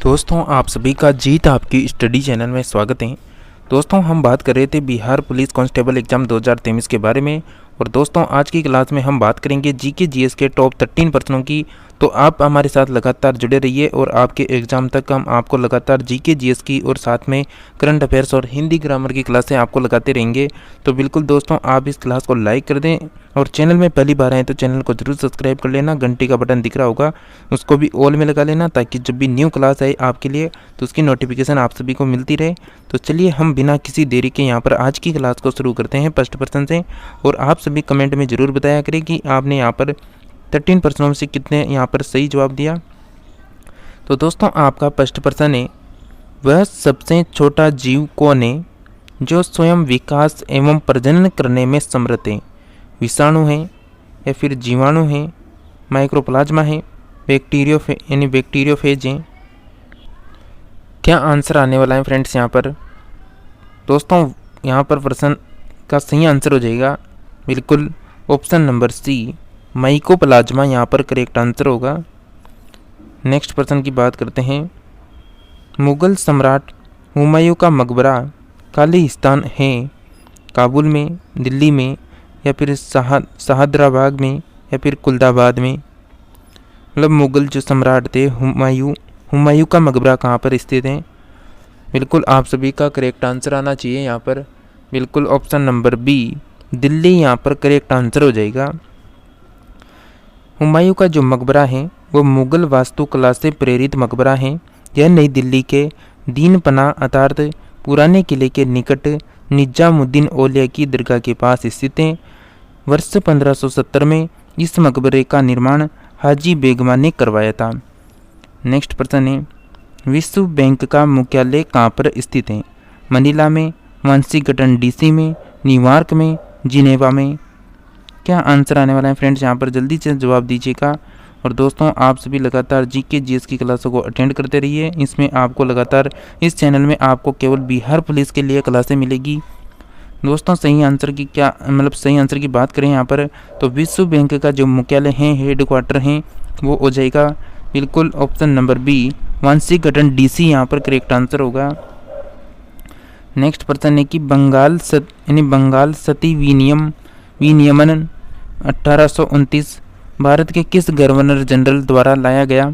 दोस्तों आप सभी का जीत आपकी स्टडी चैनल में स्वागत है। दोस्तों हम बात कर रहे थे बिहार पुलिस कांस्टेबल एग्ज़ाम 2023 के बारे में। और दोस्तों आज की क्लास में हम बात करेंगे जीके जीएस के टॉप 13 प्रश्नों की। तो आप हमारे साथ लगातार जुड़े रहिए और आपके एग्ज़ाम तक हम आपको लगातार जीके जीएस की और साथ में करंट अफेयर्स और हिंदी ग्रामर की क्लासें आपको लगाते रहेंगे। तो बिल्कुल दोस्तों आप इस क्लास को लाइक कर दें और चैनल में पहली बार आए तो चैनल को जरूर सब्सक्राइब कर लेना। घंटी का बटन दिख रहा होगा उसको भी ऑल में लगा लेना ताकि जब भी न्यू क्लास आए आपके लिए तो उसकी नोटिफिकेशन आप सभी को मिलती रहे। तो चलिए हम बिना किसी देरी के यहाँ पर आज की क्लास को शुरू करते हैं फर्स्ट पर्सन से। और आप सभी कमेंट में ज़रूर बताया करें कि आपने यहाँ पर 13 प्रश्नों में से कितने यहाँ पर सही जवाब दिया। तो दोस्तों आपका फर्स्ट प्रश्न है, वह सबसे छोटा जीव कौन है जो स्वयं विकास एवं प्रजनन करने में समर्थ है? विषाणु है या फिर जीवाणु है, माइक्रोप्लाज्मा है, बैक्टीरियोफेज है? क्या आंसर आने वाला है फ्रेंड्स यहाँ पर? दोस्तों यहाँ पर प्रश्न का सही आंसर हो जाएगा बिल्कुल ऑप्शन नंबर सी, माइकोप्लाज्मा यहाँ पर करेक्ट आंसर होगा। नेक्स्ट प्रश्न की बात करते हैं, मुगल सम्राट हुमायूं का मकबरा खालिस्तान है काबुल में, दिल्ली में या फिर शाहदराबाद में या फिर कुल्दाबाद में? मतलब मुगल जो सम्राट थे हुमायूं का मकबरा कहाँ पर स्थित है? बिल्कुल आप सभी का करेक्ट आंसर आना चाहिए यहाँ पर बिल्कुल ऑप्शन नंबर बी, दिल्ली यहाँ पर करेक्ट आंसर हो जाएगा। हुमायूं का जो मकबरा है वो मुगल वास्तुकला से प्रेरित मकबरा है। यह नई दिल्ली के दीन पना अर्थात पुराने किले के निकट निजामुद्दीन औलिया की दरगाह के पास स्थित है। वर्ष 1570 में इस मकबरे का निर्माण हाजी बेगमा ने करवाया था। नेक्स्ट प्रश्न है, विश्व बैंक का मुख्यालय कहाँ पर स्थित है? मनीला में, वाशिंगटन डीसी में, न्यूयॉर्क में, जिनेवा में? क्या आंसर आने वाला है फ्रेंड्स? यहाँ पर जल्दी से जवाब दीजिएगा। और दोस्तों आप सभी लगातार जीके जीएस की क्लासों को अटेंड करते रहिए। इसमें आपको लगातार इस चैनल में आपको केवल बिहार पुलिस के लिए क्लासें मिलेगी। दोस्तों सही आंसर की सही आंसर की बात करें यहाँ पर तो विश्व बैंक का जो मुख्यालय है, हेडक्वार्टर है, वो हो जाएगा बिल्कुल option number B, Washington DC यहाँ पर करेक्ट आंसर होगा। नेक्स्ट प्रश्न है कि बंगाल सती विनियमन 1829 भारत के किस गवर्नर जनरल द्वारा लाया गया?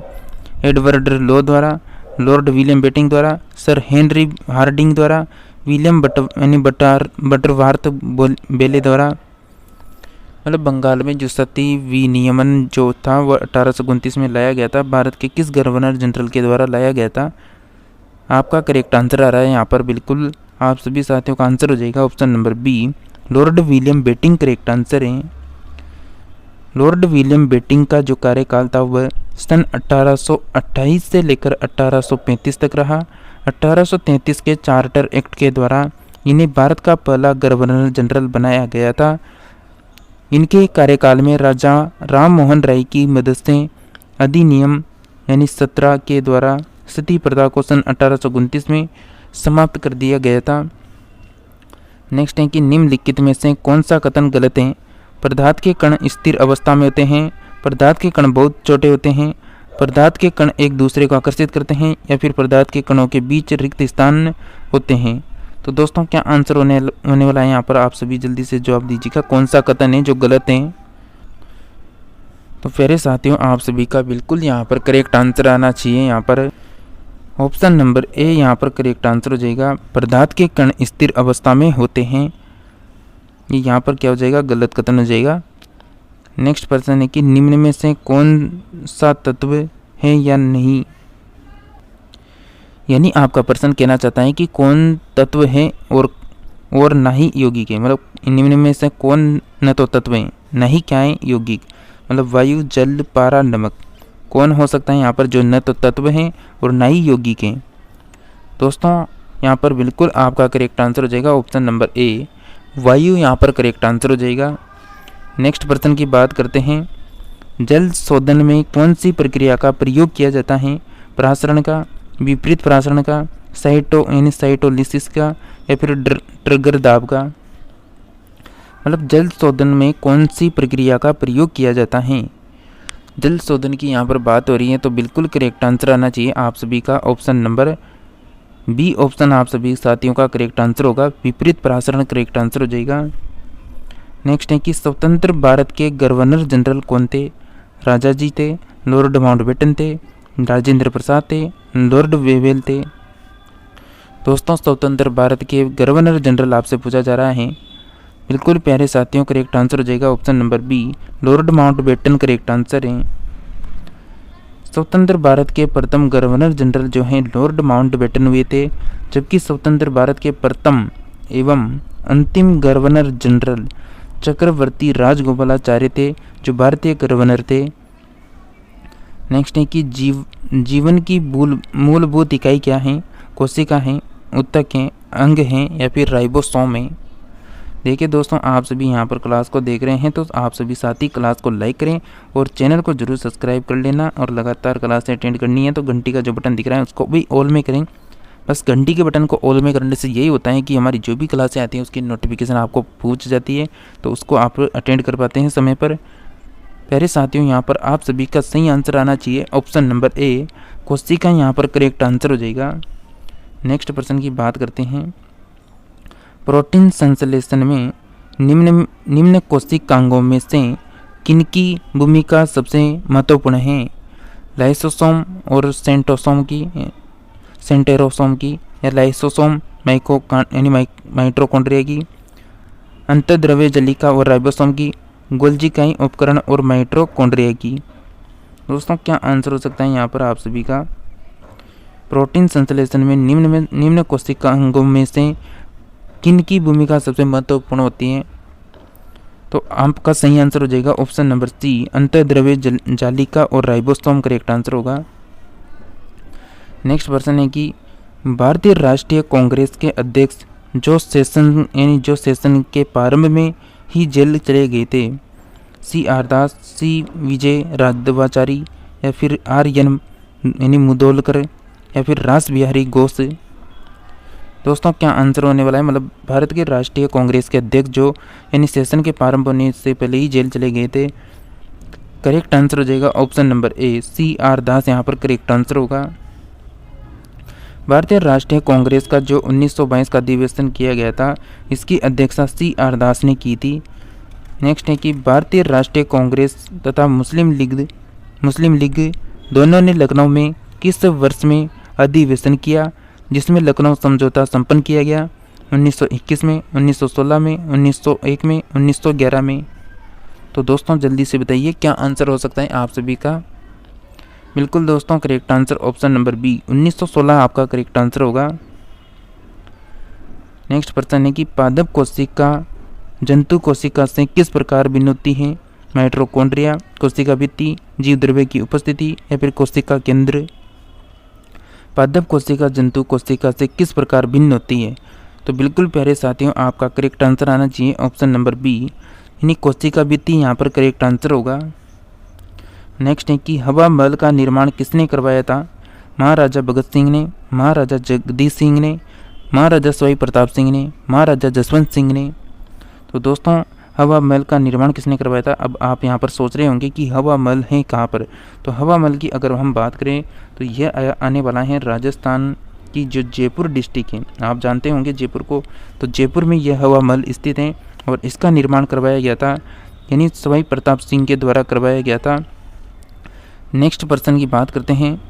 एडवर्ड लो द्वारा, लॉर्ड विलियम बेटिंग द्वारा, सर हेनरी हार्डिंग द्वारा, विलियम बटरवर्थ बेले द्वारा? मतलब बंगाल में जो सती विनियमन जो था वो 1829 में लाया गया था, भारत के किस गवर्नर जनरल के द्वारा लाया गया था? आपका करेक्ट आंसर आ रहा है यहाँ पर बिल्कुल आप सभी साथियों का आंसर हो जाएगा option number B, Lord William Bentinck correct answer है। लॉर्ड विलियम बेटिंग का जो कार्यकाल था वह सन 1828 से लेकर 1835 तक रहा। 1833 के चार्टर एक्ट के द्वारा इन्हें भारत का पहला गवर्नर जनरल बनाया गया था। इनके कार्यकाल में राजा राम मोहन राय की मदद से अधिनियम 17 के द्वारा सती प्रथा को सन 1829 में समाप्त कर दिया गया था। नेक्स्ट है कि निम्नलिखित में से कौन सा कथन गलत है? पदार्थ के कण स्थिर अवस्था में होते हैं, पदार्थ के कण बहुत छोटे होते हैं, पदार्थ के कण एक दूसरे को आकर्षित करते हैं या फिर पदार्थ के कणों के बीच रिक्त स्थान होते हैं? तो दोस्तों क्या आंसर होने वाला है यहाँ पर? आप सभी जल्दी से जवाब दीजिएगा कौन सा कथन है जो गलत है। तो प्यारे साथियों आप सभी का बिल्कुल यहाँ पर करेक्ट आंसर आना चाहिए। यहाँ पर ऑप्शन नंबर ए यहाँ पर करेक्ट आंसर हो जाएगा, पदार्थ के कण स्थिर अवस्था में होते हैं। ये यहाँ पर क्या हो जाएगा? गलत कथन हो जाएगा। नेक्स्ट प्रश्न है कि निम्न में से कौन सा तत्व है या नहीं? यानी आपका प्रश्न कहना चाहता है कि कौन तत्व है और ना ही यौगिक है। मतलब निम्न में से कौन न तो तत्व है ना ही क्या है यौगिक, मतलब वायु, जल, पारा, नमक। कौन हो सकता है यहाँ पर जो न तो तत्व हैं और ना ही यौगिक हैं? दोस्तों यहाँ पर बिल्कुल आपका करेक्ट आंसर हो जाएगा ऑप्शन नंबर ए, वायु यहाँ पर करेक्ट आंसर हो जाएगा। नेक्स्ट प्रश्न की बात करते हैं, जल शोधन में कौन सी प्रक्रिया का प्रयोग किया जाता है? प्रासरण का, विपरीत प्रासरण का, साइटोलिसिस का या फिर ट्रिगर दाब का? मतलब जल शोधन में कौन सी प्रक्रिया का प्रयोग किया जाता है? जल शोधन की यहाँ पर बात हो रही है, तो बिल्कुल करेक्ट आंसर आना चाहिए आप सभी का ऑप्शन नंबर बी ऑप्शन आप सभी साथियों का करेक्ट आंसर होगा। विपरीत परासरण करेक्ट आंसर हो जाएगा। नेक्स्ट है कि स्वतंत्र भारत के गवर्नर जनरल कौन थे? राजा जी थे, लॉर्ड माउंटबेटन थे, राजेंद्र प्रसाद थे, लॉर्ड वेवेल थे। दोस्तों स्वतंत्र भारत के गवर्नर जनरल आपसे पूछा जा रहा है। बिल्कुल प्यारे साथियों करेक्ट आंसर हो जाएगा option number B, Lord Mountbatten correct answer है। स्वतंत्र भारत के प्रथम गवर्नर जनरल जो हैं लॉर्ड माउंटबेटन हुए थे, जबकि स्वतंत्र भारत के प्रथम एवं अंतिम गवर्नर जनरल चक्रवर्ती राजगोपालाचार्य थे, जो भारतीय गवर्नर थे। नेक्स्ट है कि जीवन की मूलभूत इकाई क्या है? कोशिका है, ऊतक है, अंग है या फिर राइबोसोम है। देखिए दोस्तों, आप सभी यहाँ पर क्लास को देख रहे हैं तो आप सभी साथी क्लास को लाइक करें और चैनल को जरूर सब्सक्राइब कर लेना, और लगातार क्लास अटेंड करनी है तो घंटी का जो बटन दिख रहा है उसको भी ऑल में करें। बस घंटी के बटन को ऑल में करने से यही होता है कि हमारी जो भी क्लासें आती हैं उसकी नोटिफिकेशन आपको पहुँच जाती है, तो उसको आप अटेंड कर पाते हैं समय पर। प्यारे साथियों, यहाँ पर आप सभी का सही आंसर आना चाहिए ऑप्शन नंबर ए, कोशिका यहाँ पर करेक्ट आंसर हो जाएगा। नेक्स्ट प्रश्न की बात करते हैं। प्रोटीन संश्लेषण में निम्न कोशिकांगों में से किनकी भूमिका सबसे महत्वपूर्ण है? लाइसोसोम और सेंटेरोसोम की या लाइसोसोम माइटोकॉन्ड्रिया की, अंतर्द्रव्य जलिका और राइबोसोम की, गोल्जी उपकरण और माइटोकॉन्ड्रिया की। दोस्तों क्या आंसर हो सकता है यहाँ पर आप सभी का? प्रोटीन संश्लेषण में निम्न कोशिकांगों में से किनकी भूमिका सबसे महत्वपूर्ण होती है? तो आपका सही आंसर हो जाएगा ऑप्शन नंबर सी, अंतर्द्रव्य जालिका और राइबोसोम करेक्ट आंसर होगा। नेक्स्ट प्रश्न है कि भारतीय राष्ट्रीय कांग्रेस के अध्यक्ष जो सेशन के प्रारंभ में ही जेल चले गए थे, सी आर दास, सी विजय राघवाचारी या फिर आर एन मुदोलकर या फिर रास बिहारी घोष। दोस्तों क्या आंसर होने वाला है? मतलब भारत के राष्ट्रीय कांग्रेस के अध्यक्ष जो सेशन के प्रारंभ होने से पहले ही जेल चले गए थे, करेक्ट आंसर हो जाएगा option number A, C R Das यहाँ पर करेक्ट आंसर होगा। भारतीय राष्ट्रीय कांग्रेस का जो 1922 का अधिवेशन किया गया था, इसकी अध्यक्षता सी आर दास ने की थी। नेक्स्ट है कि भारतीय राष्ट्रीय कांग्रेस तथा मुस्लिम लीग दोनों ने लखनऊ में किस वर्ष में अधिवेशन किया, जिसमें लखनऊ समझौता संपन्न किया गया? 1921 में, 1916 में, 1901 में, 1911 में। तो दोस्तों जल्दी से बताइए क्या आंसर हो सकता है आप सभी का? बिल्कुल दोस्तों correct answer option number B, 1916 आपका करेक्ट आंसर होगा। नेक्स्ट प्रश्न है कि पादप कोशिका जंतु कोशिका से किस प्रकार भिन्न होती है? माइटोकॉन्ड्रिया, कोशिका भित्ति, जीव द्रव्य की उपस्थिति या फिर कोशिका केंद्र। पादप कोशिका जंतु कोशिका से किस प्रकार भिन्न होती है? तो बिल्कुल प्यारे साथियों आपका करेक्ट आंसर आना चाहिए ऑप्शन नंबर बी, यानी कोशिका भित्ति यहाँ पर करेक्ट आंसर होगा। नेक्स्ट है कि हवा महल का निर्माण किसने करवाया था? महाराजा भगत सिंह ने, महाराजा जगदीश सिंह ने, महाराजा सवाई प्रताप सिंह ने, महाराजा जसवंत सिंह ने। तो दोस्तों हवा महल का निर्माण किसने करवाया था? अब आप यहाँ पर सोच रहे होंगे कि हवा महल है कहाँ पर। तो हवा महल की अगर हम बात करें तो यह आने वाला है राजस्थान की जो जयपुर डिस्ट्रिक्ट है, आप जानते होंगे जयपुर को, तो जयपुर में यह हवा महल स्थित है और इसका निर्माण करवाया गया था, यानी सवाई प्रताप सिंह के द्वारा करवाया गया था। नेक्स्ट प्रश्न की बात करते हैं।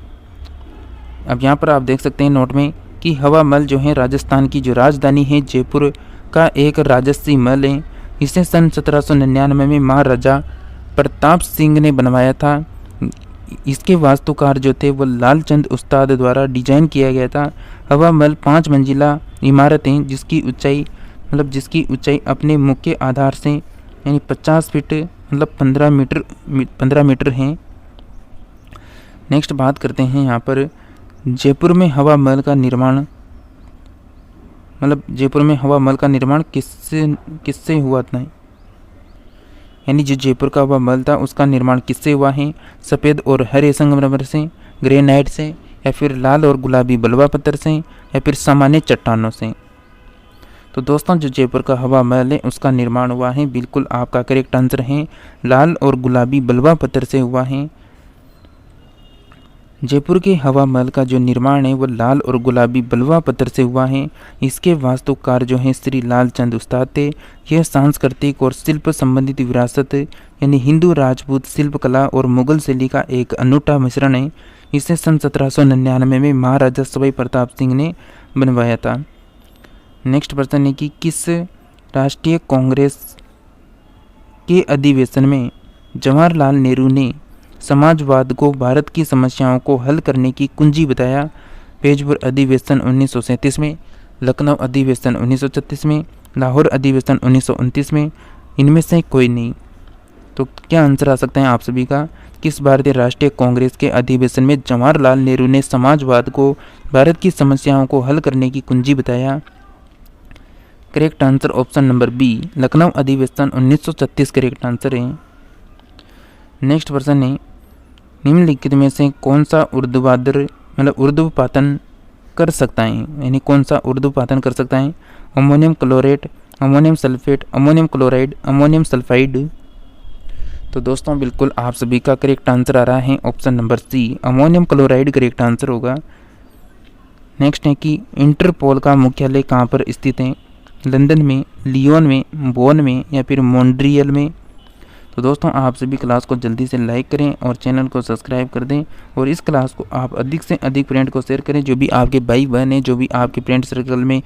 अब यहाँ पर आप देख सकते हैं नोट में कि हवा महल जो है राजस्थान की जो राजधानी है जयपुर का एक राजसी महल है। इसे सन 1799 में महाराजा प्रताप सिंह ने बनवाया था। इसके वास्तुकार जो थे वो लालचंद उस्ताद द्वारा डिजाइन किया गया था। हवा महल 5 मंजिला इमारत है जिसकी ऊंचाई अपने मुख्य आधार से यानी 50 फीट मतलब 15 मीटर है। नेक्स्ट बात करते हैं यहाँ पर जयपुर में हवा महल का निर्माण किससे हुआ था, यानी जो जयपुर का हवा महल था उसका निर्माण किससे हुआ है? सफ़ेद और हरे संगमरमर से, ग्रेनाइट से या फिर लाल और गुलाबी बलुआ पत्थर से या फिर सामान्य चट्टानों से। तो दोस्तों जो जयपुर का हवा महल है उसका निर्माण हुआ है, बिल्कुल आपका करेक्ट आंसर है, लाल और गुलाबी बलुआ पत्थर से हुआ है। जयपुर के हवा महल का जो निर्माण है वो लाल और गुलाबी बलुआ पत्थर से हुआ है। इसके वास्तुकार जो हैं श्री लालचंद उस्ताद थे। यह सांस्कृतिक और शिल्प संबंधित विरासत यानी हिंदू राजपूत शिल्पकला और मुगल शैली का एक अनूठा मिश्रण है। इसे सन 1799 में महाराजा सवाई प्रताप सिंह ने बनवाया था। नेक्स्ट प्रश्न है कि किस राष्ट्रीय कांग्रेस के अधिवेशन में जवाहरलाल नेहरू ने समाजवाद को भारत की समस्याओं को हल करने की कुंजी बताया? पेजपुर अधिवेशन 1937 में, लखनऊ अधिवेशन 1936 में, लाहौर अधिवेशन 1929 में, इनमें से कोई नहीं। तो क्या आंसर आ सकता है आप सभी का? किस भारतीय राष्ट्रीय कांग्रेस के अधिवेशन में जवाहरलाल नेहरू ने समाजवाद को भारत की समस्याओं को हल करने की कुंजी बताया? Correct answer option number B, Lucknow अधिवेशन 1936 करेक्ट आंसर है। नेक्स्ट प्रश्न है, निम्नलिखित में से कौन सा ऊर्ध्वपातन कर सकता है, यानी कौन सा ऊर्ध्वपातन कर सकता है? Ammonium chlorate, ammonium sulphate, ammonium chloride, ammonium sulphide. तो दोस्तों बिल्कुल आप सभी का करेक्ट आंसर आ रहा है option number C, ammonium chloride correct answer होगा। नेक्स्ट है कि इंटरपोल का मुख्यालय कहाँ पर स्थित है? लंदन में, लियोन में, बोन में या फिर मॉन्ट्रियल में? तो दोस्तों आप सभी क्लास को जल्दी से लाइक करें और चैनल को सब्सक्राइब कर दें और इस क्लास को आप अधिक से अधिक फ्रेंड को शेयर करें। जो भी आपके भाई बहन हैं, जो भी आपके फ्रेंड सर्कल में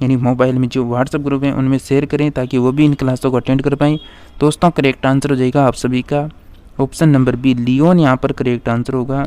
यानी मोबाइल में जो व्हाट्सएप ग्रुप हैं उनमें शेयर करें ताकि वो भी इन क्लासों को अटेंड कर पाएँ। दोस्तों करेक्ट आंसर हो जाएगा आप सभी का ऑप्शन नंबर बी, लियोन यहाँ पर करेक्ट आंसर होगा।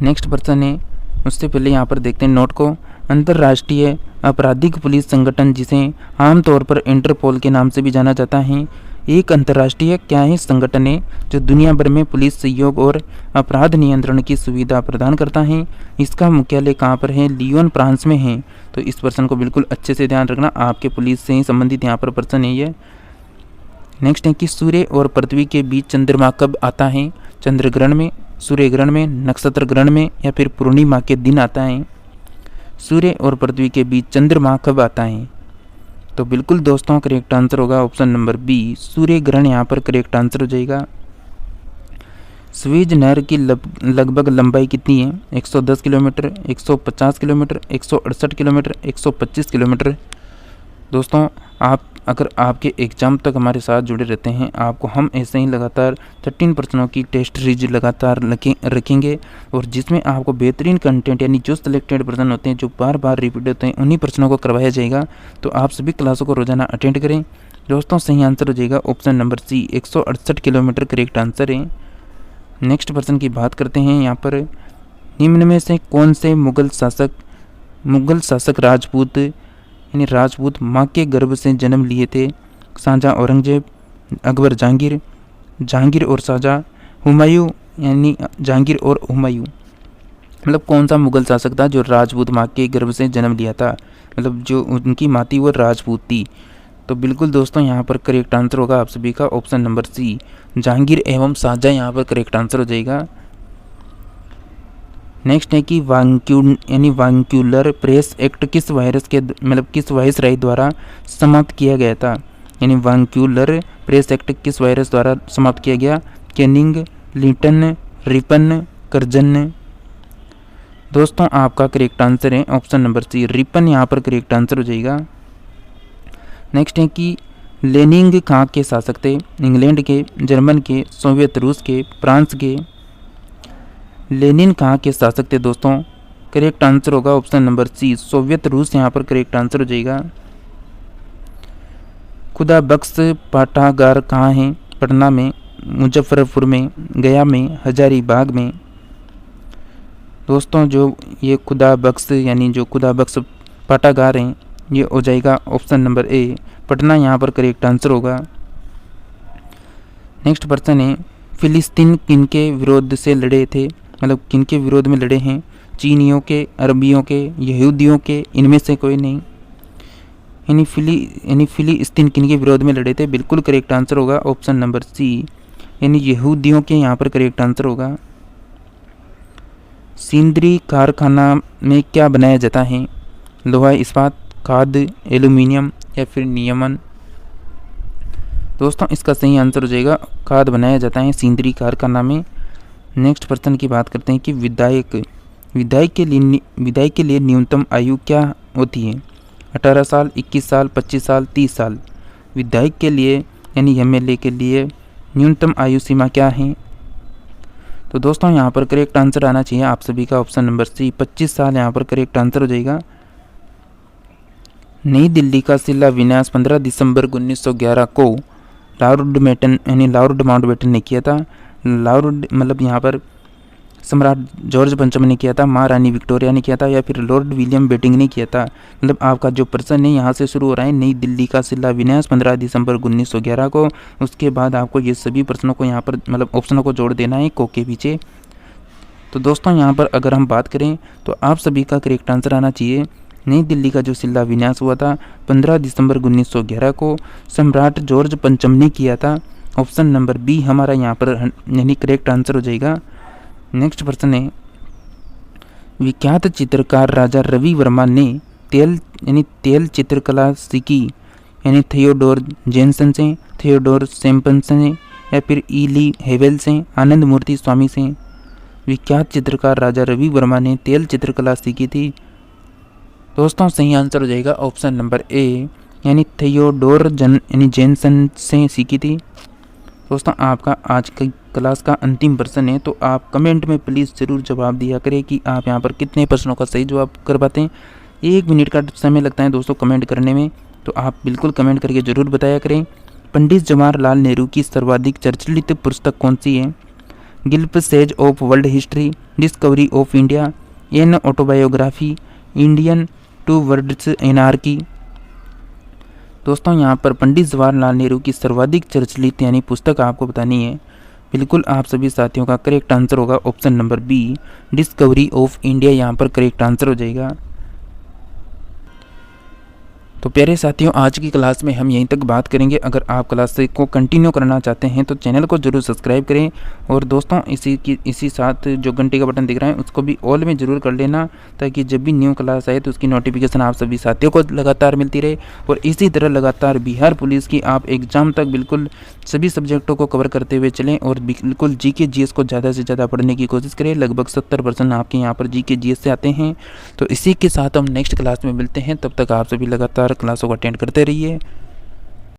नेक्स्ट प्रश्न है, उससे पहले यहाँ पर देखते हैं नोट को। अंतर्राष्ट्रीय आपराधिक पुलिस संगठन, जिसे आमतौर पर इंटरपोल के नाम से भी जाना जाता है, एक अंतर्राष्ट्रीय क्या है संगठन है जो दुनिया भर में पुलिस सहयोग और अपराध नियंत्रण की सुविधा प्रदान करता है। इसका मुख्यालय कहाँ पर है? लियोन फ्रांस में है। तो इस प्रश्न को बिल्कुल अच्छे से ध्यान रखना, आपके पुलिस से ही संबंधित यहाँ पर प्रश्न है ये। नेक्स्ट है कि सूर्य और पृथ्वी के बीच चंद्रमा कब आता है? चंद्र ग्रहण में, सूर्य ग्रहण में, नक्षत्र ग्रहण में या फिर पूर्णिमा के दिन आता है? सूर्य और पृथ्वी के बीच चंद्रमा कब आता है? तो बिल्कुल दोस्तों करेक्ट आंसर होगा ऑप्शन नंबर बी, सूर्य ग्रहण यहाँ पर करेक्ट आंसर हो जाएगा। स्वेज नहर की लगभग लंबाई कितनी है? 110 किलोमीटर, 150 किलोमीटर, 168 किलोमीटर, 125 किलोमीटर। दोस्तों आप अगर आपके एग्ज़ाम तक हमारे साथ जुड़े रहते हैं, आपको हम ऐसे ही लगातार 13 प्रश्नों की टेस्ट सीरीज लगातार रखेंगे और जिसमें आपको बेहतरीन कंटेंट यानी जो सिलेक्टेड प्रश्न होते हैं जो बार बार रिपीट होते हैं उन्हीं प्रश्नों को करवाया जाएगा। तो आप सभी क्लासों को रोजाना अटेंड करें। दोस्तों सही आंसर हो जाएगा option number C, 168 kilometre correct answer है। नेक्स्ट प्रश्न की बात करते हैं यहाँ पर, निम्न में से कौन से मुगल शासक राजपूत यानी राजपूत माँ के गर्भ से जन्म लिए थे? शाहजहाँ औरंगजेब, अकबर जहांगीर और शाहजहाँ, हुमायूं यानी जहांगीर और हुमायूं। मतलब कौन सा मुगल शासक था जो राजपूत माँ के गर्भ से जन्म लिया था, मतलब जो उनकी माँ थी वो राजपूत थी? तो बिल्कुल दोस्तों यहाँ पर करेक्ट आंसर होगा आप सभी का ऑप्शन नंबर सी, जहांगीर एवं शाहजहाँ यहाँ पर करेक्ट आंसर हो जाएगा। नेक्स्ट है कि वांक्यूलर प्रेस एक्ट किस वायसराय द्वारा समाप्त किया गया था? यानी वांक्यूलर प्रेस एक्ट किस वायरस द्वारा समाप्त किया गया? Canning, Lytton, Ripon, Curzon. दोस्तों आपका करेक्ट आंसर है ऑप्शन नंबर सी, रिपन यहाँ पर करेक्ट आंसर हो जाएगा। नेक्स्ट है कि लेनिंग कहाँ के शासक थे? इंग्लैंड के, जर्मन के, सोवियत रूस के, फ्रांस के? लेनिन कहाँ के शासक थे दोस्तों? करेक्ट आंसर होगा ऑप्शन नंबर सी, सोवियत रूस यहाँ पर करेक्ट आंसर हो जाएगा। खुदा बख्श पाठागार कहाँ है? पटना में, मुजफ्फरपुर में, गया में, हजारीबाग में? दोस्तों जो ये खुदा बख्श पाठागार हैं ये हो जाएगा ऑप्शन नंबर ए, पटना यहाँ पर करेक्ट आंसर होगा। नेक्स्ट प्रश्न है, फिलिस्तीन किनके विरोध से लड़े थे? मतलब किनके विरोध में लड़े हैं? चीनियों के, अरबियों के, यहूदियों के? इनमें से कोई नहीं। यानी फिलिस्तीन किनके विरोध में लड़े थे? बिल्कुल करेक्ट आंसर होगा ऑप्शन नंबर सी, यानी यहूदियों के यहाँ पर करेक्ट आंसर होगा। सिंदरी कारखाना में क्या बनाया जाता है? लोहा इस्पात, खाद, एल्यूमिनियम या फिर नियमन। दोस्तों इसका सही आंसर हो जाएगा खाद बनाया जाता है सिंदरी कारखाना में। नेक्स्ट प्रश्न की बात करते हैं कि विधायक के लिए न्यूनतम आयु क्या होती है? 18 साल, 21 साल, 25 साल, 30 साल। विधायक के लिए यानी एमएलए के लिए न्यूनतम आयु सीमा क्या है? तो दोस्तों यहाँ पर करेक्ट आंसर आना चाहिए आप सभी का ऑप्शन नंबर सी, 25 साल यहाँ पर करेक्ट आंसर हो जाएगा। नई दिल्ली का शिलान्यास 15 दिसंबर 1911 को लॉर्ड माउंटबेटन ने किया था। लॉर्ड मतलब यहाँ पर सम्राट जॉर्ज पंचम ने किया था, महारानी विक्टोरिया ने किया था, या फिर लॉर्ड विलियम बेटिंग ने किया था। मतलब आपका जो प्रश्न है यहाँ से शुरू हो रहा है नई दिल्ली का शिलान्यास 15 दिसंबर 1911 को। उसके बाद आपको ये सभी प्रश्नों को यहाँ पर मतलब ऑप्शनों को जोड़ देना है को के पीछे। तो दोस्तों यहाँ पर अगर हम बात करें तो आप सभी का करेक्ट आंसर आना चाहिए नई दिल्ली का जो शिलान्यास हुआ था 15 दिसंबर 1911 को सम्राट जॉर्ज पंचम ने किया था। ऑप्शन नंबर बी हमारा यहाँ पर यानी करेक्ट आंसर हो जाएगा। नेक्स्ट प्रश्न है विख्यात चित्रकार राजा रवि वर्मा ने तेल चित्रकला सीखी यानी थियोडोर जेनसन से, थियोडोर सैम्पसन से या फिर ईली हेवेल से, आनंद मूर्ति स्वामी से। विख्यात चित्रकार राजा रवि वर्मा ने तेल चित्रकला सीखी थी। दोस्तों सही आंसर हो जाएगा ऑप्शन नंबर ए यानी थियोडोर जेनसन से सीखी थी। दोस्तों आपका आज की क्लास का अंतिम प्रश्न है, तो आप कमेंट में प्लीज़ ज़रूर जवाब दिया करें कि आप यहाँ पर कितने प्रश्नों का सही जवाब कर पाते हैं। 1 मिनट का समय लगता है दोस्तों कमेंट करने में, तो आप बिल्कुल कमेंट करके ज़रूर बताया करें। पंडित जवाहरलाल नेहरू की सर्वाधिक चर्चित पुस्तक कौन सी है? Glimpses of world history, discovery of India, an autobiography, Indian towards anarchy. दोस्तों यहाँ पर पंडित जवाहरलाल नेहरू की सर्वाधिक चर्चित यानी पुस्तक आपको बतानी है। बिल्कुल आप सभी साथियों का करेक्ट आंसर होगा option number B, Discovery of India यहाँ पर करेक्ट आंसर हो जाएगा। तो प्यारे साथियों आज की क्लास में हम यहीं तक बात करेंगे। अगर आप क्लास को कंटिन्यू करना चाहते हैं तो चैनल को जरूर सब्सक्राइब करें, और दोस्तों इसी साथ जो घंटे का बटन दिख रहा है उसको भी ऑल में ज़रूर कर लेना, ताकि जब भी न्यू क्लास आए तो उसकी नोटिफिकेशन आप सभी साथियों को लगातार मिलती रहे। और इसी तरह लगातार बिहार पुलिस की आप एग्ज़ाम तक बिल्कुल सभी सब्जेक्टों को कवर करते हुए चलें, और बिल्कुल जीके जीएस को ज़्यादा से ज़्यादा पढ़ने की कोशिश करें। लगभग 70% आपके यहाँ पर जीके जीएस से आते हैं। तो इसी के साथ हम नेक्स्ट क्लास में मिलते हैं, तब तक आप सभी लगातार क्लासों को अटेंड करते रहिए।